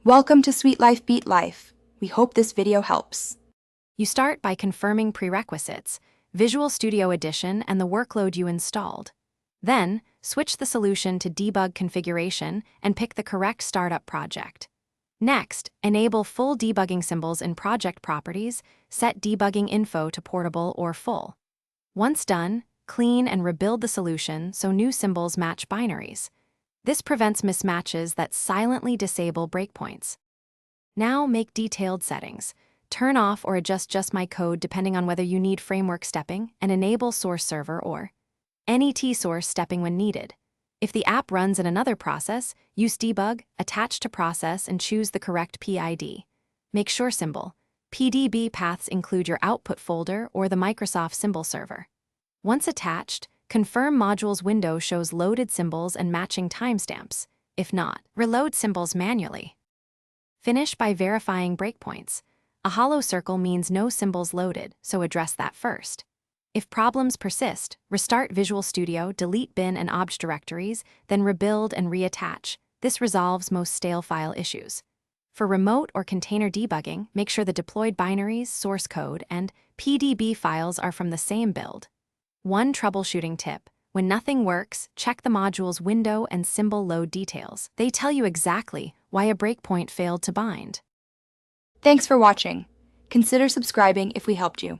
Welcome to Sweet Life Beat Life. We hope this video helps. You start by confirming prerequisites, Visual Studio Edition and the workload you installed. Then, switch the solution to Debug Configuration and pick the correct startup project. Next, enable full debugging symbols in Project Properties, set debugging info to Portable or Full. Once done, clean and rebuild the solution so new symbols match binaries. This prevents mismatches that silently disable breakpoints. Now make detailed settings. Turn off or adjust just my code depending on whether you need framework stepping, and enable source server or NET source stepping when needed. If the app runs in another process, use debug, attach to process, and choose the correct PID. Make sure symbol PDB paths include your output folder or the Microsoft symbol server. Once attached, confirm modules window shows loaded symbols and matching timestamps. If not, reload symbols manually. Finish by verifying breakpoints. A hollow circle means no symbols loaded, so address that first. If problems persist, restart Visual Studio, delete bin and obj directories, then rebuild and reattach. This resolves most stale file issues. For remote or container debugging, make sure the deployed binaries, source code, and PDB files are from the same build. One troubleshooting tip: when nothing works, check the module's window and symbol load details. They tell you exactly why a breakpoint failed to bind. Thanks for watching. Consider subscribing if we helped you.